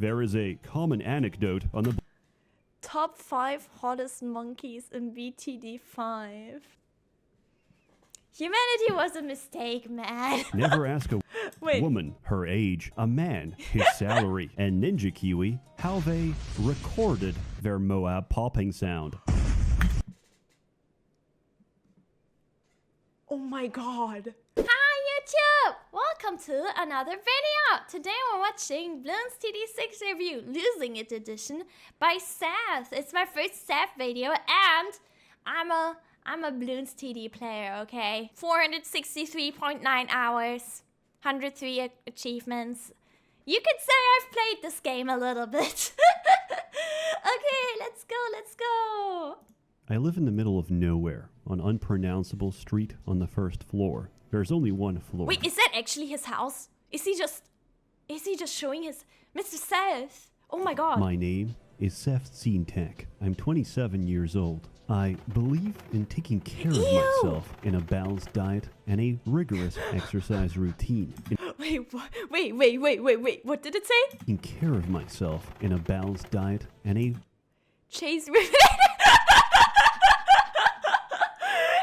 there is a common anecdote on the Top 5 hottest monkeys in BTD 5. Humanity was a mistake, man. Never ask a Wait. woman her age, a man his salary, and Ninja Kiwi how they recorded their Moab popping sound. Oh my god. Hi YouTube! Welcome to another video! Today we're watching Bloons TD6 review, Losing It edition by Seth. It's my first Seth video and I'm a Bloons TD player, okay? 463.9 hours, 103 achievements. You could say I've played this game a little bit. Okay, let's go. I live in the middle of nowhere, on unpronounceable street on the first floor. There's only one floor. Wait, is that actually his house? Is he just showing his Mr. Seth? Oh my god. My name is SsethTzeentach. I'm 27 years old. I believe in taking care of myself in a balanced diet and a rigorous exercise routine. Wait, what did it say? Taking care of myself in a balanced diet and a Chase Rivet.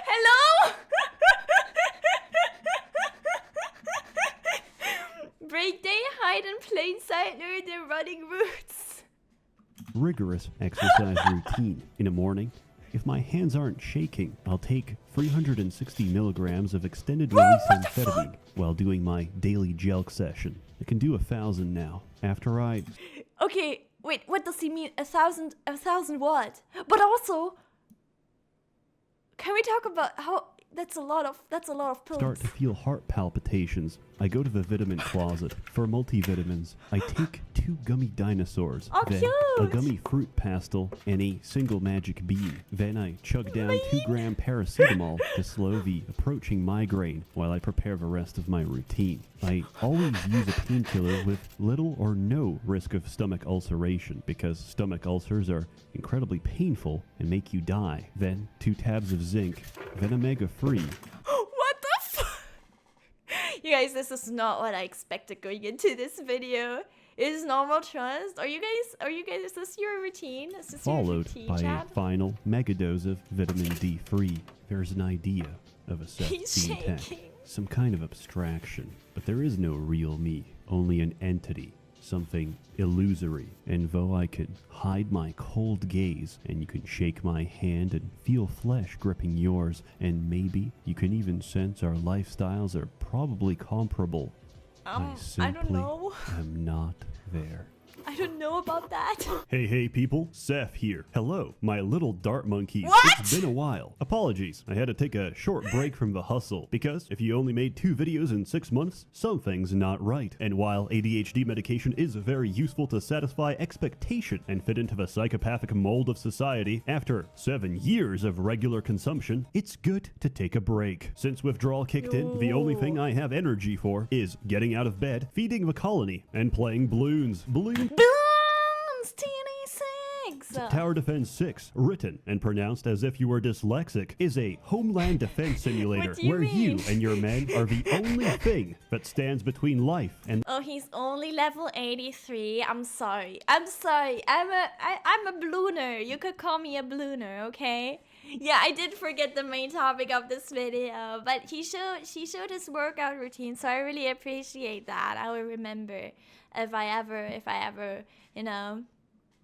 Hello? Break day, hide in plain sight, lure their running routes. rigorous exercise routine. In the morning, if my hands aren't shaking, I'll take 360 milligrams of extended release amphetamine while doing my daily jelq session. I can do 1,000 now. After I... Okay, wait, what does he mean? 1,000 what? But also, can we talk about how that's a lot of pills. Start to feel heart palpitations, I go to the vitamin closet for multivitamins. I take 2 gummy dinosaurs, then cute. a gummy fruit pastel, and a single magic bean. Then I chug down 2-gram paracetamol to slow the approaching migraine while I prepare the rest of my routine. I always use a painkiller with little or no risk of stomach ulceration because stomach ulcers are incredibly painful and make you die. Then 2 tabs of zinc, then omega-3. What the fuck? You guys, this is not what I expected going into this video. Is normal trust? Are you guys, is this your routine? Is this Followed your routine, by Chad? a final megadose of vitamin D3. There's an idea of a He's SsethTzeentach, shaking. some kind of abstraction, but there is no real me, only an entity, something illusory. And though I can hide my cold gaze, and you can shake my hand and feel flesh gripping yours, and maybe you can even sense our lifestyles are probably comparable, I simply know. am not there. I don't know about that. Hey people, Seth here. Hello, my little dart monkeys. What? It's been a while. Apologies, I had to take a short break from the hustle because if you only made 2 videos in 6 months, something's not right. And while ADHD medication is very useful to satisfy expectation and fit into the psychopathic mold of society, after 7 years of regular consumption, it's good to take a break. Since withdrawal kicked in, the only thing I have energy for is getting out of bed, feeding the colony, and playing Bloons. Bloons TD6. Tower Defense 6, written and pronounced as if you were dyslexic, is a homeland defense simulator What do you where mean? you and your men are the only thing that stands between life and... Oh, he's only level 83. I'm sorry. I'm a blooner. You could call me a blooner, okay? Yeah, I did forget the main topic of this video, but she showed his workout routine, so I really appreciate that. I will remember if I ever, you know,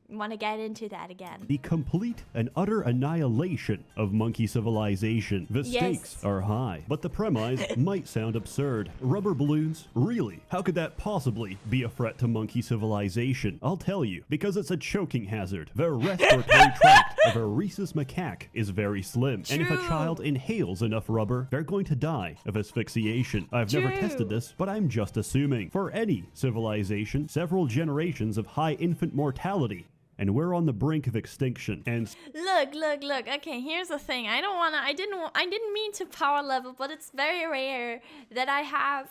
want to get into that again. the complete and utter annihilation of monkey civilization. The stakes are high, but the premise might sound absurd. Rubber balloons? Really? How could that possibly be a threat to monkey civilization? I'll tell you, because it's a choking hazard. The respiratory tract of a rhesus macaque is very slim, and if a child inhales enough rubber, they're going to die of asphyxiation. I've never tested this, but I'm just assuming. For any civilization, several generations of high infant mortality, and we're on the brink of extinction. And Look. Okay, here's the thing. I didn't mean to power level, but it's very rare that I have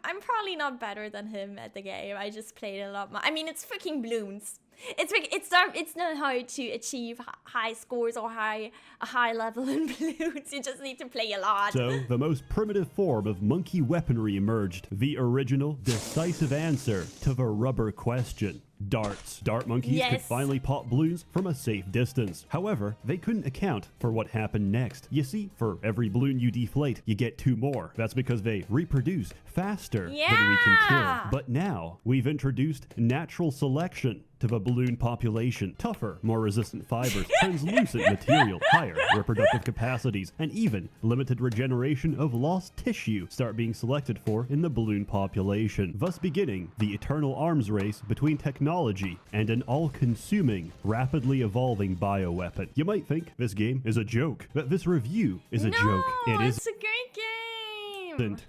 I'm probably not better than him at the game. I just played a lot more. I mean, it's freaking Bloons. It's not hard to achieve high scores or a high level in Bloons. You just need to play a lot. So, the most primitive form of monkey weaponry emerged. The original, decisive answer to the rubber question. Darts. Dart monkeys could finally pop Bloons from a safe distance. However, they couldn't account for what happened next. You see, for every Bloon you deflate, you get 2 more. That's because they reproduce faster than we can kill. But now, we've introduced natural selection to the Bloon population. Tougher, more resistant fibers, translucent material, higher reproductive capacities, and even limited regeneration of lost tissue start being selected for in the Bloon population, thus beginning the eternal arms race between technology and an all-consuming, rapidly evolving bioweapon. You might think this game is a joke, but this review is a joke. It's a great game.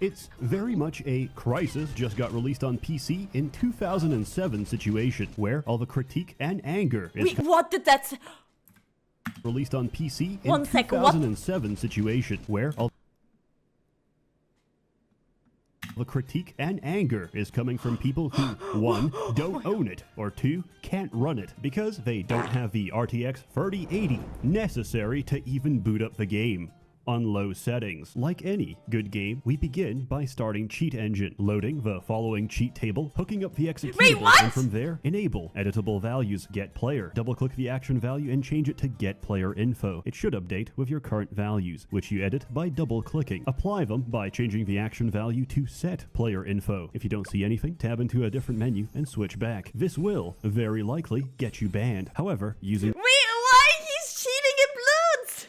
It's very much a Crisis just got released on PC in 2007 situation, where all the critique and anger is... Wait, what did that say? Released on PC in 2007 situation, where all the critique and anger is coming from people who, 1, don't own it, or 2, can't run it, because they don't have the RTX 3080 necessary to even boot up the game on low settings. Like any good game, we begin by starting Cheat Engine, loading the following cheat table, hooking up the executable, and from there, enable editable values, get player. Double-click the action value and change it to get player info. It should update with your current values, which you edit by double-clicking. Apply them by changing the action value to set player info. If you don't see anything, tab into a different menu and switch back. This will, very likely, get you banned. However, using... Wait, why? He's cheating in Bloons!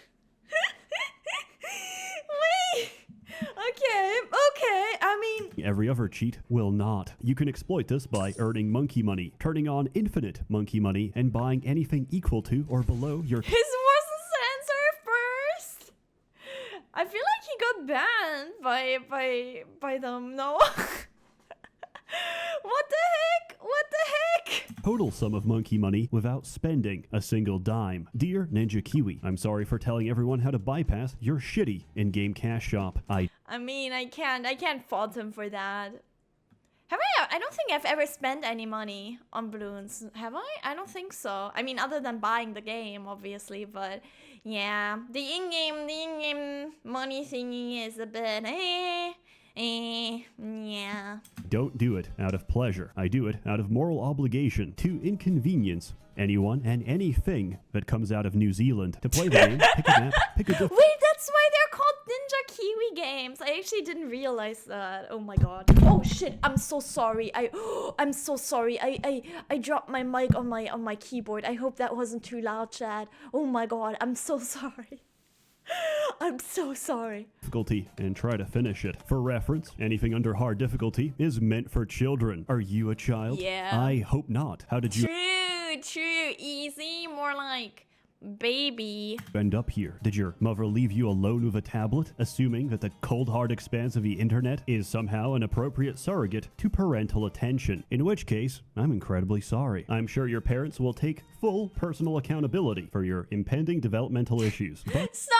Okay, I mean... Every other cheat will not. You can exploit this by earning monkey money, turning on infinite monkey money, and buying anything equal to or below your... His was the censor first! I feel like he got banned by them, no? What the heck? What the heck? Total sum of monkey money without spending a single dime. Dear Ninja Kiwi, I'm sorry for telling everyone how to bypass your shitty in-game cash shop. I mean, I can't fault him for that. Have I don't think I've ever spent any money on Bloons. Have I? I don't think so. I mean, other than buying the game, obviously, but yeah. The in-game money thingy is a bit, yeah. Don't do it out of pleasure. I do it out of moral obligation to inconvenience anyone and anything that comes out of New Zealand. To play the game, pick a map, pick a... Wait, that's why they're called Ninja Kiwi games. I actually didn't realize that. Oh my god. Oh shit, I'm so sorry. I'm so sorry. I dropped my mic on my keyboard. I hope that wasn't too loud, Chad. Oh my god, I'm so sorry. I'm so sorry. Difficulty and try to finish it. For reference, anything under hard difficulty is meant for children. Are you a child? Yeah. I hope not. How did you... True. Easy. More like baby. End up here? Did your mother leave you alone with a tablet, assuming that the cold hard expanse of the internet is somehow an appropriate surrogate to parental attention? In which case, I'm incredibly sorry. I'm sure your parents will take full personal accountability for your impending developmental issues. But Stop!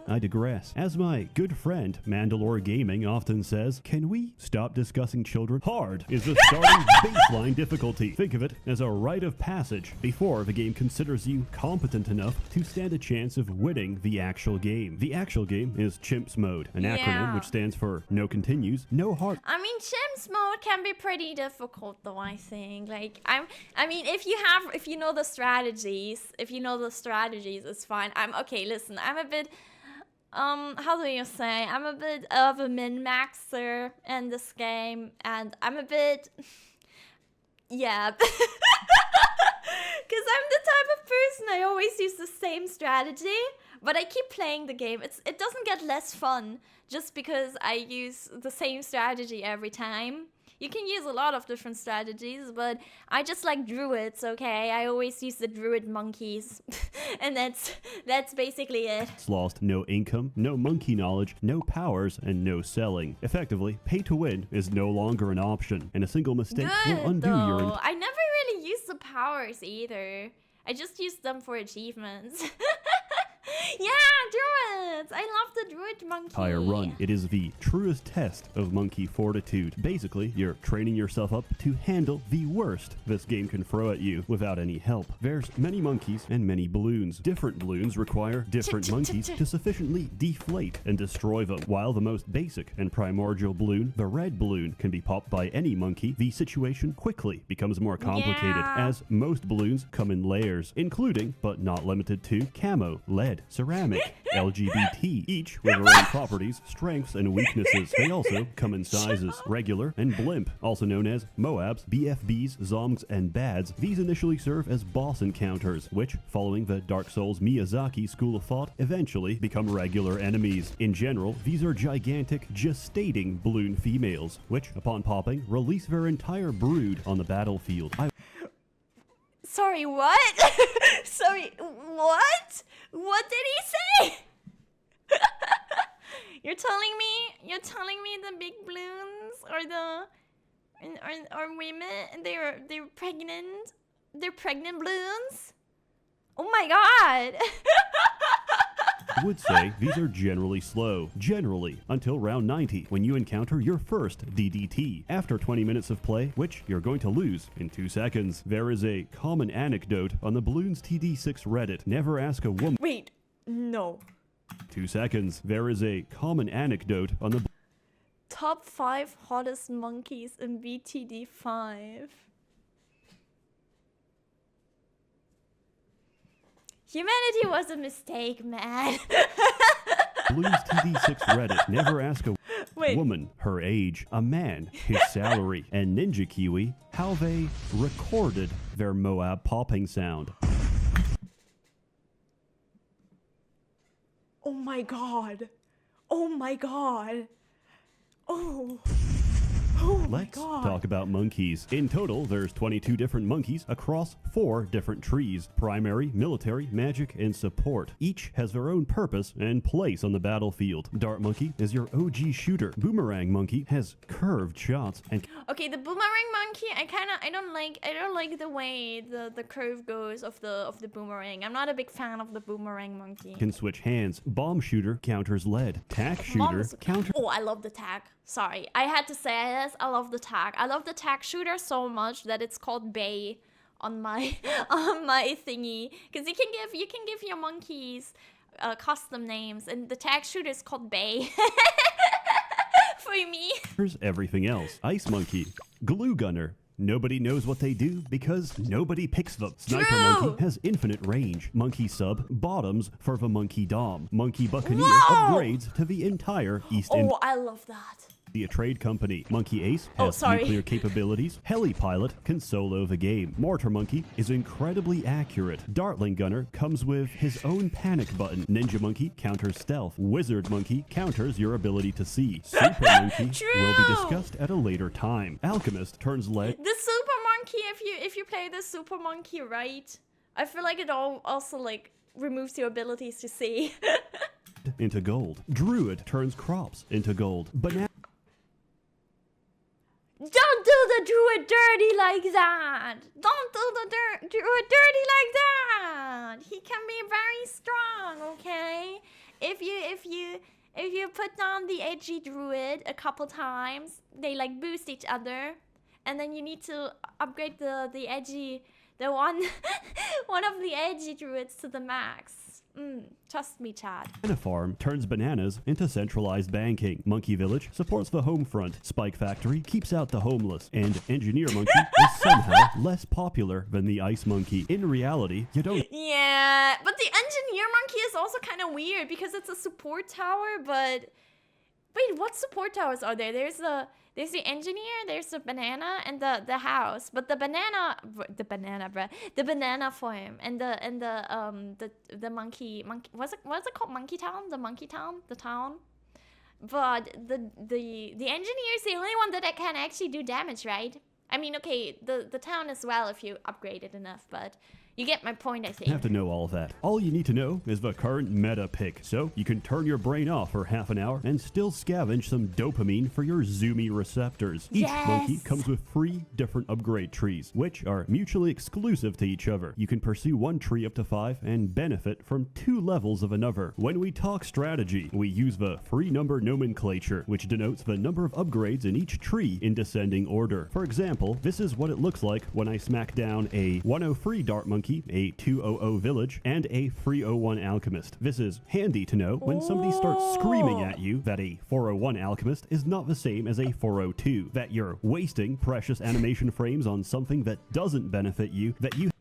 I digress. As my good friend Mandalore Gaming often says, can we stop discussing children? Hard is the starting baseline difficulty. Think of it as a rite of passage before the game considers you competent enough to stand a chance of winning the actual game. The actual game is Chimps Mode, an acronym which stands for No Continues, No Heart. I mean, Chimps Mode can be pretty difficult though, I think. Like, I mean, if you know the strategies, it's fine. Okay, listen, I'm a bit... how do you say? I'm a bit of a min-maxer in this game, and I'm a bit... yeah. Because I'm the type of person, I always use the same strategy, but I keep playing the game. It doesn't get less fun just because I use the same strategy every time. You can use a lot of different strategies, but I just like druids, okay? I always use the druid monkeys. And that's basically it. It's lost no income, no monkey knowledge, no powers, and no selling. Effectively, pay to win is no longer an option, and a single mistake will undo your... I never really used the powers either. I just used them for achievements. druids! I love the druid monkey. Entire run. It is the truest test of monkey fortitude. Basically, you're training yourself up to handle the worst this game can throw at you without any help. There's many monkeys and many balloons. Different balloons require different monkeys to sufficiently deflate and destroy them. While the most basic and primordial balloon, the red balloon, can be popped by any monkey, the situation quickly becomes more complicated as most balloons come in layers, including, but not limited to, camo, lead, ceramic, LGBT, each with their own properties, strengths, and weaknesses. They also come in sizes, regular and blimp, also known as Moabs, BFBs, Zongs, and Bads. These initially serve as boss encounters, which, following the Dark Souls Miyazaki school of thought, eventually become regular enemies. In general, these are gigantic, gestating balloon females, which, upon popping, release their entire brood on the battlefield. Sorry, what? Sorry, what? What did he say? You're telling me the big balloons are women? They're pregnant? They're pregnant balloons? Oh my god! I would say these are generally slow, until round 90, when you encounter your first DDT. After 20 minutes of play, which you're going to lose in 2 seconds. There is a common anecdote on the Bloons TD6 Reddit. Never ask a woman. Wait, no. 2 seconds. There is a common anecdote on the Top 5 hottest monkeys in BTD 5. Humanity was a mistake, man. Bloons TD6 Reddit. Never ask a woman her age, a man his salary, and Ninja Kiwi how they recorded their Moab popping sound. Oh my god. Oh my god. Oh. Oh my Let's god. talk about monkeys. In total, there's 22 different monkeys across 4 different trees: primary, military, magic, and support. Each has their own purpose and place on the battlefield. Dart monkey is your OG shooter. Boomerang monkey has curved shots and Okay, the boomerang monkey, I don't like the way the curve goes of the boomerang. I'm not a big fan of the boomerang monkey. can switch hands. Bomb shooter counters lead. Tack shooter counters. Oh, I love the tag. Sorry, I had to say this. I love the tag. I love the tag shooter so much that it's called Bay on my thingy. Because you can give your monkeys custom names, and the tag shooter is called Bay. For me. Here's everything else. Ice monkey, glue gunner. Nobody knows what they do because nobody picks them. Sniper monkey has infinite range. Monkey sub bottoms for the monkey dom. Monkey buccaneer upgrades to the entire East India I love that. Trade Company. Monkey Ace has nuclear capabilities. Heli Pilot can solo the game. Mortar Monkey is incredibly accurate. Dartling Gunner comes with his own panic button. Ninja Monkey counters stealth. Wizard Monkey counters your ability to see. Super Monkey will be discussed at a later time. Alchemist turns lead. The Super Monkey, if you play the Super Monkey right, I feel like it also like removes your abilities to see. into gold. Druid turns crops into gold. Banana. Don't do the druid dirty like that! Don't do the druid dirty like that! He can be very strong, okay? If you put down the edgy druid a couple times, they like boost each other, and then you need to upgrade the one of the edgy druids to the max. Trust me, Chad. Banana Farm turns bananas into centralized banking. Monkey Village supports the home front. Spike Factory keeps out the homeless. And Engineer Monkey is somehow less popular than the Ice Monkey. In reality, you don't... Yeah, but the Engineer Monkey is also kind of weird because it's a support tower, but... Wait, what support towers are there? There's the engineer, there's the banana, and the house. But the banana farm and the monkey what's it called? Monkey Town? The town. But the engineer is the only one that can actually do damage, right? I mean, okay, the town as well if you upgrade it enough, but You get my point, I think. You have to know all of that. All you need to know is the current meta pick, so you can turn your brain off for half an hour and still scavenge some dopamine for your zoomy receptors. Each monkey comes with 3 different upgrade trees, which are mutually exclusive to each other. You can pursue one tree up to 5 and benefit from 2 levels of another. When we talk strategy, we use the free number nomenclature, which denotes the number of upgrades in each tree in descending order. For example, this is what it looks like when I smack down a 103 dart monkey, a 200 village, and a 301 alchemist. This is handy to know when somebody starts screaming at you that a 401 alchemist is not the same as a 402, that you're wasting precious animation frames on something that doesn't benefit you, that you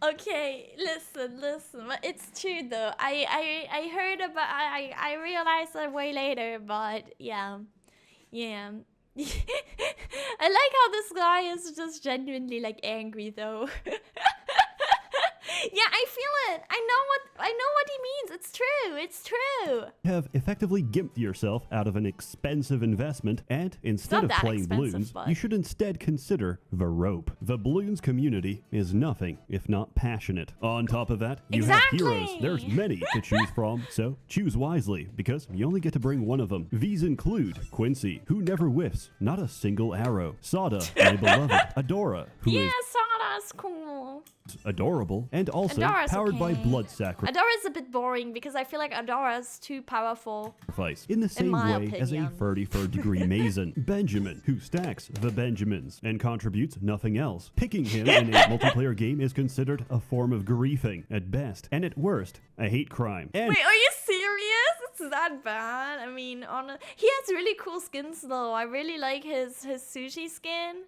Okay, listen. It's true though. I heard about. I realized that way later, but yeah. I like how this guy is just genuinely like angry though. Yeah, I feel it. I know what he means. It's true. have effectively gimped yourself out of an expensive investment, and instead of playing Bloons, you should instead consider the rope. The Bloons community is nothing if not passionate. On top of that, you have heroes. There's many to choose from, so choose wisely, because you only get to bring one of them. These include Quincy, who never whiffs, not a single arrow. Sada, my beloved. Adora, who is Sada's cool. adorable, and also Adora's powered by blood sacrifice. Adora's a bit boring because I feel like Adora's too powerful. In the same way opinion. as a 33rd degree Mason. Benjamin, who stacks the Benjamins and contributes nothing else. Picking him in a multiplayer game is considered a form of griefing at best, and at worst, a hate crime. And wait, are you serious? It's that bad? I mean, he has really cool skins though. I really like his sushi skin.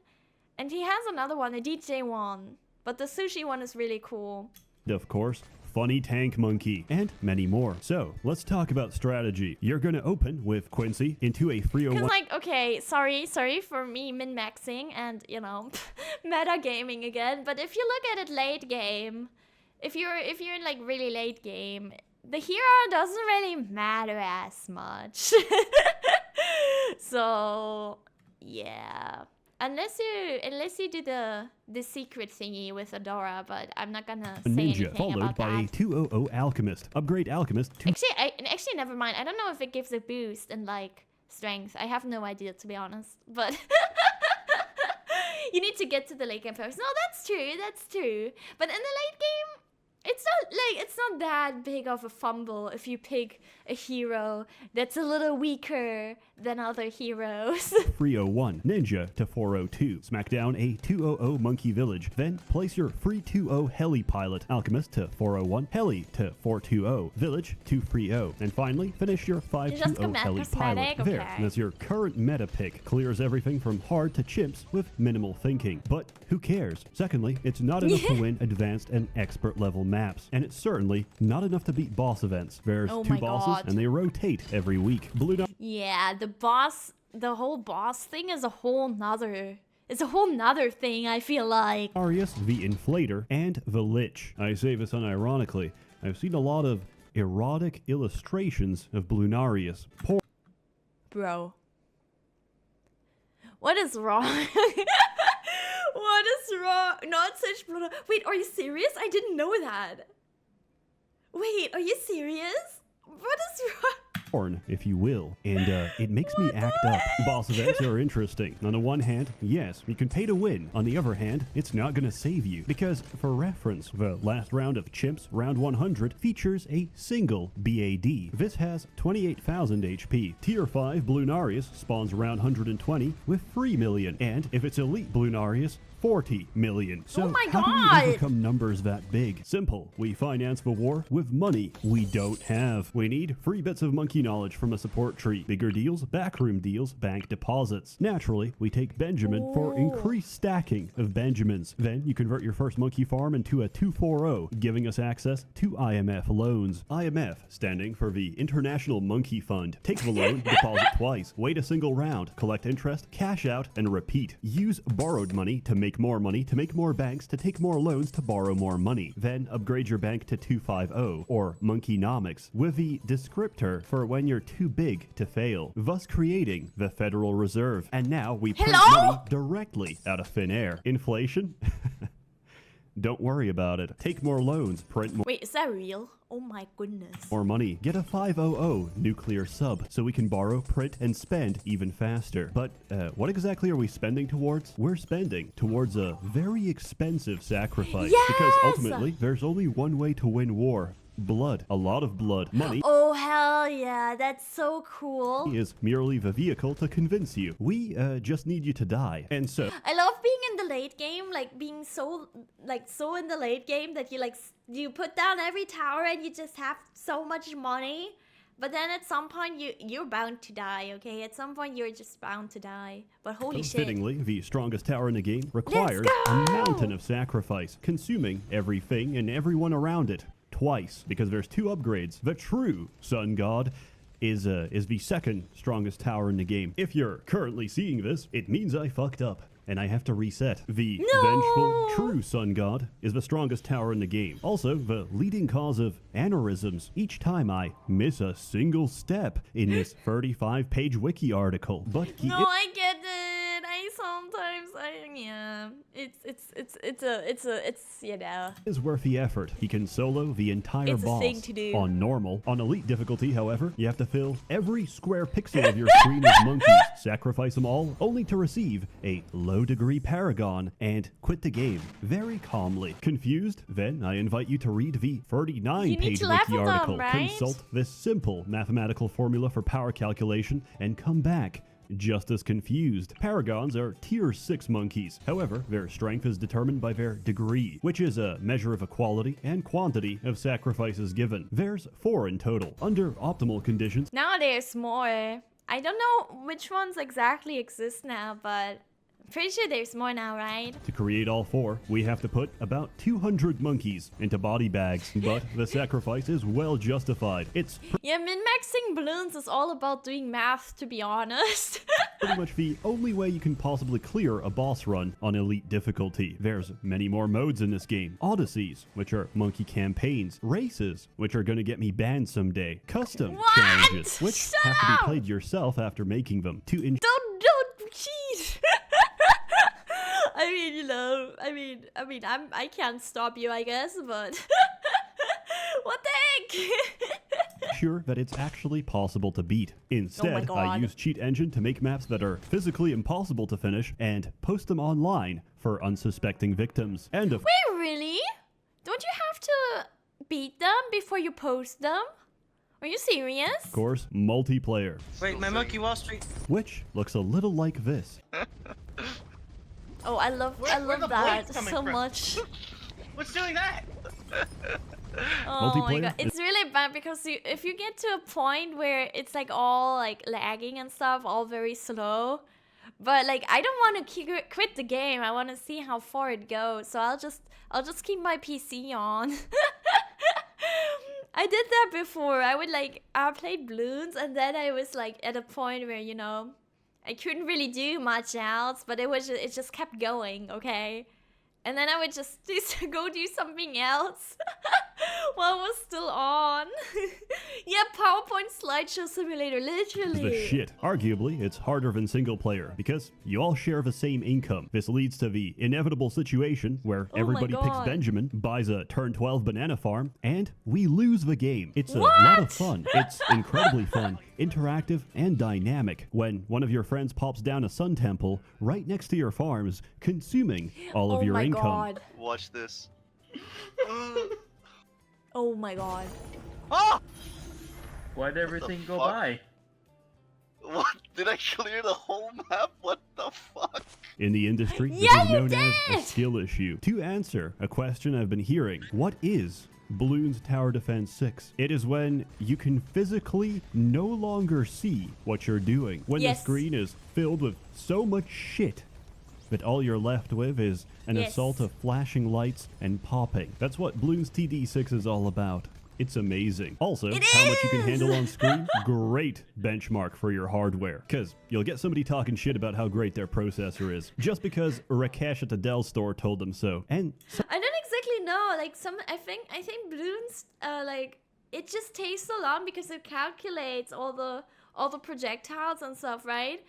And he has another one, a DJ one. But the sushi one is really cool. Of course, Funny Tank Monkey, and many more. So, let's talk about strategy. You're gonna open with Quincy into a 301. Cause like, okay, sorry for me min-maxing and, you know, meta gaming again. But if you look at it late game, if you're in like really late game, the hero doesn't really matter as much. So, yeah. Unless you do the secret thingy with Adora, but I'm not gonna say anything followed about by that. a 200 Alchemist. Upgrade Alchemist to... Actually, never mind. I don't know if it gives a boost in, like, strength. I have no idea, to be honest. But you need to get to the late game first. No, that's true. But in the late game, it's not that big of a fumble if you pick a hero that's a little weaker than other heroes. 301 Ninja to 402. Smack down a 200 Monkey Village. Then place your 320 Heli Pilot Alchemist to 401, Heli to 420, Village to 30. And finally, finish your 520 Heli Pilot. Okay. There, and as your current meta pick, clears everything from hard to chimps with minimal thinking. But who cares? Secondly, it's not enough to win advanced and expert level maps. And it's certainly not enough to beat boss events. There's 2 bosses, and they rotate every week. Yeah, the whole boss thing is a whole nother thing, I feel like. Arius, the Inflator, and the Lich. I say this unironically. I've seen a lot of erotic illustrations of Bloonarius. Poor Bro. What is wrong? What is wrong? Not such blood. Wait, are you serious? I didn't know that. Wait, are you serious? What is wrong? If you will, and it makes me act up. Boss events are interesting. On the one hand, yes, you can pay to win. On the other hand, it's not gonna save you, because for reference, the last round of Chimps, round 100, features a single BAD. This has 28,000 HP. Tier 5 Bloonarius spawns round 120 with 3 million, and if it's elite Bloonarius, 40 million. So how do we overcome numbers that big? Simple. We finance the war with money we don't have. We need free bits of monkey knowledge from a support tree. Bigger deals, backroom deals, bank deposits. Naturally, we take Benjamin for increased stacking of Benjamins. Then you convert your first monkey farm into a 240, giving us access to IMF loans. IMF, standing for the International Monkey Fund. Take the loan, deposit twice, wait a single round, collect interest, cash out, and repeat. Use borrowed money to make more money, to make more banks, to take more loans, to borrow more money. Then upgrade your bank to 250, or Monkeynomics, with the descriptor for when you're too big to fail, thus creating the Federal Reserve. And now we print money directly out of thin air. Inflation? don't worry about it. Take more loans, print more. Wait, is that real? Oh my goodness. More money. Get a 500 nuclear sub so we can borrow, print, and spend even faster. But what exactly are we spending towards? We're spending towards a very expensive sacrifice. Yes! Because ultimately, there's only one way to win war. Blood. A lot of blood. Money. Oh, hell yeah. That's so cool. Is merely the vehicle to convince you. We just need you to die. And so I love being in the late game, like being so in the late game that you put down every tower and you just have so much money. But then at some point you're bound to die, okay? At some point you're just bound to die. But holy shit. Fittingly, the strongest tower in the game requires a mountain of sacrifice, consuming everything and everyone around it. Twice, because there's 2 upgrades. The true Sun God is the second strongest tower in the game. If you're currently seeing this, it means I fucked up and I have to reset. The vengeful true Sun God is the strongest tower in the game. Also, the leading cause of aneurysms each time I miss a single step in this 35-page wiki article. But I get it. It's you know. Is worth the effort. He can solo the entire It's a boss thing to do. on normal. On elite difficulty, however, you have to fill every square pixel of your screen with monkeys, sacrifice them all, only to receive a low-degree Paragon and quit the game very calmly. Confused? Then I invite you to read the 39-page wiki article. Right? Consult this simple mathematical formula for power calculation and come back just as confused. Paragons are tier 6 monkeys. However, their strength is determined by their degree, which is a measure of equality and quantity of sacrifices given. There's 4 in total. Under optimal conditions, Now there's more. I don't know which ones exactly exist now, but I'm pretty sure there's more now, right? to create all 4, we have to put about 200 monkeys into body bags, but the sacrifice is well justified. It's Yeah, min-maxing balloons is all about doing math, to be honest. pretty much the only way you can possibly clear a boss run on elite difficulty. There's many more modes in this game. Odysseys, which are monkey campaigns. Races, which are gonna get me banned someday. Custom challenges, which Shut have to be up! played yourself after making them. Don't cheat. I mean, you know, I can't stop you, I guess, but what the heck? Sure that it's actually possible to beat. Instead, I God. use cheat engine to make maps that are physically impossible to finish and post them online for unsuspecting victims. And of Wait, really? Don't you have to beat them before you post them? Are you serious? course, multiplayer, Wait, my Monkey Wall Street. which looks a little like this. Oh, I love where the that blades coming so from? much. What's doing that? Oh my Multiplayer god, it's really bad because if you get to a point where it's like all like lagging and stuff, all very slow, but like I don't want to quit the game. I want to see how far it goes, so I'll just keep my PC on. I did that before. I played Bloons and then I was like at a point where, you know, I couldn't really do much else, but it just kept going, okay? And then I would just go do something else while it was still on. Yeah, PowerPoint slideshow simulator, literally. The shit. Arguably, it's harder than single player because you all share the same income. This leads to the inevitable situation where everybody picks God. Benjamin, buys a turn 12 banana farm, and we lose the game. It's a lot of fun. It's incredibly fun, interactive, and dynamic when one of your friends pops down a sun temple right next to your farms, consuming all of your income. God. Watch this. Oh my god. Oh! Why'd everything go fuck? by? What? Did I clear the whole map? What the fuck? In the industry, this Yeah, is you known as a did! skill issue. To answer a question I've been hearing, what is Bloons Tower Defense 6? It is when you can physically no longer see what you're doing. When Yes. the screen is filled with so much shit that all you're left with is an Yes. assault of flashing lights and popping. That's what Bloons TD6 is all about. It's amazing. Also, It how much you can is! handle on screen, great benchmark for your hardware. Because you'll get somebody talking shit about how great their processor is, just because Rakesh at the Dell store told them so. And I don't exactly know. Like I think Bloons like it just takes so long because it calculates all the projectiles and stuff, right?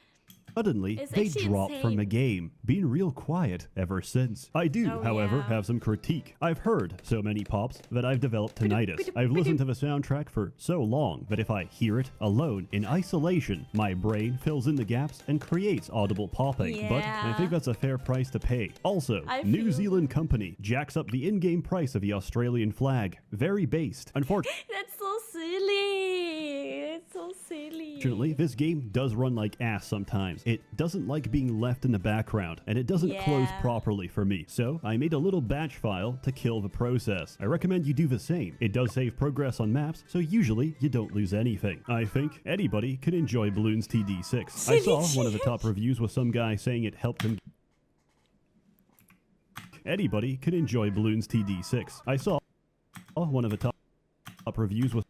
Suddenly, It's they actually dropped from the insane. game, being real quiet ever since. I do, Oh, however, yeah. have some critique. I've heard so many pops that I've developed tinnitus. I've listened to the soundtrack for so long that if I hear it alone, in isolation, my brain fills in the gaps and creates audible popping. But I Yeah. think that's a fair price to pay. Also, I New feel- Zealand company jacks up the in-game price of the Australian flag. Very based. Unfortunately, That's so silly. It's so silly. this game does run like ass sometimes. It doesn't like being left in the background, and it doesn't close Yeah. properly for me. So I made a little batch file to kill the process. I recommend you do the same. It does save progress on maps, so usually you don't lose anything. I think anybody can enjoy Bloons TD6. I saw one of the top reviews with some guy saying it helped him. Anybody can enjoy Bloons TD6. I saw one of the top reviews with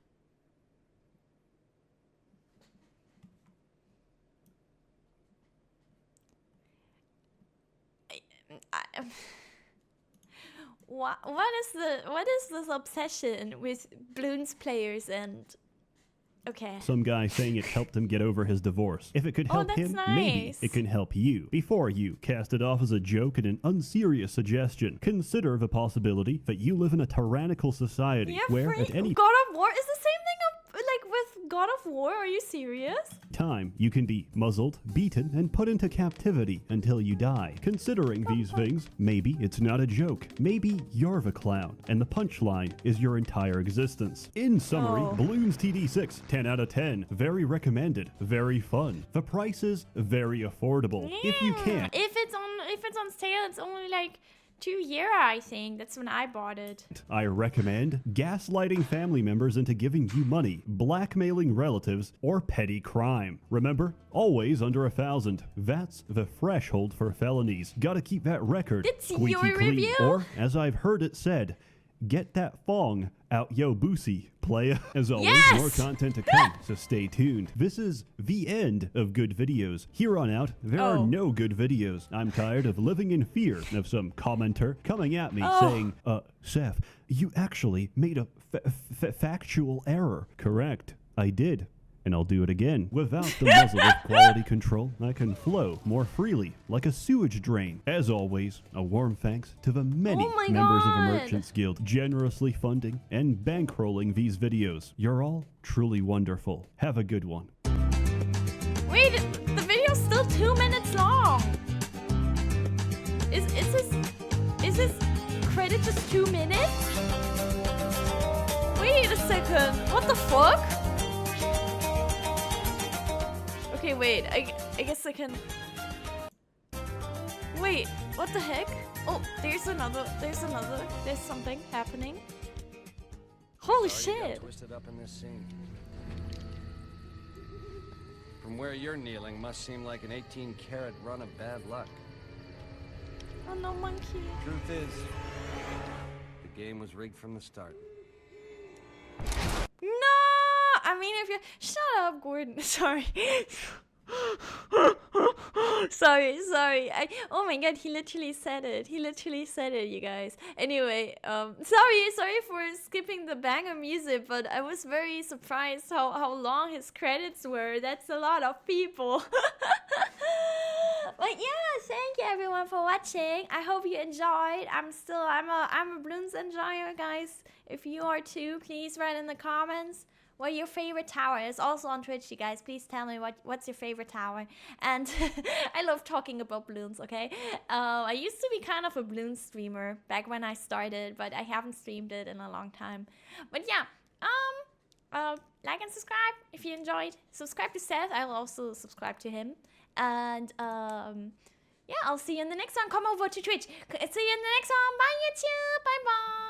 What is this obsession with Bloons players and okay. some guy saying it helped him get over his divorce. If it could Oh, help that's him, maybe nice. it can help you. Before you cast it off as a joke and an unserious suggestion, consider the possibility that you live in a tyrannical society Yeah, where free- at any God of War is the same thing like with God of War. Are you serious? time you can be muzzled, beaten, and put into captivity until you die. Considering these things, maybe it's not a joke. Maybe you're the clown, and the punchline is your entire existence. In summary, Oh. Bloons TD6, 10 out of 10. Very recommended, very fun. The price is very affordable. If you Yeah. can't, If it's on sale, it's only like €2, I think. That's when I bought it. I recommend gaslighting family members into giving you money, blackmailing relatives, or petty crime. Remember, always under 1,000. That's the threshold for felonies. Gotta keep that record That's squeaky your clean. review? Or, as I've heard it said, get that thong out yo boosie, playa. As always, Yes! more content to come, so stay tuned. This is the end of good videos. Here on out, there are Oh. no good videos. I'm tired of living in fear of some commenter coming at me Oh. saying, Seth, you actually made a factual error. Correct, I did. And I'll do it again. Without the muzzle of quality control, I can flow more freely, like a sewage drain. As always, a warm thanks to the many Oh my members of the God. Merchants Guild generously funding and bankrolling these videos. You're all truly wonderful. Have a good one. Wait, the video's still 2 minutes long. Is this credit just 2 minutes? Wait a second. What the fuck? Okay, wait. I guess I can. Wait, what the heck? Oh, there's something happening. Holy shit. Twisted up in this scene. From where you're kneeling must seem like an 18-karat run of bad luck. Oh no, monkey. Truth is, the game was rigged from the start. No! I mean, if you shut up, Gordon. Sorry. sorry. Oh my god, he literally said it. You guys. Anyway, sorry for skipping the banger music, but I was very surprised how long his credits were. That's a lot of people. But yeah, thank you everyone for watching. I hope you enjoyed. I'm a Bloons enjoyer, guys. If you are too, please write in the comments what your favorite tower is. Also on Twitch, you guys, please tell me what's your favorite tower. And I love talking about Bloons, okay? I used to be kind of a Bloons streamer back when I started, but I haven't streamed it in a long time. But yeah, like and subscribe if you enjoyed. Subscribe to Seth. I'll also subscribe to him. And yeah, I'll see you in the next one. Come over to Twitch. See you in the next one. Bye, YouTube. Bye-bye.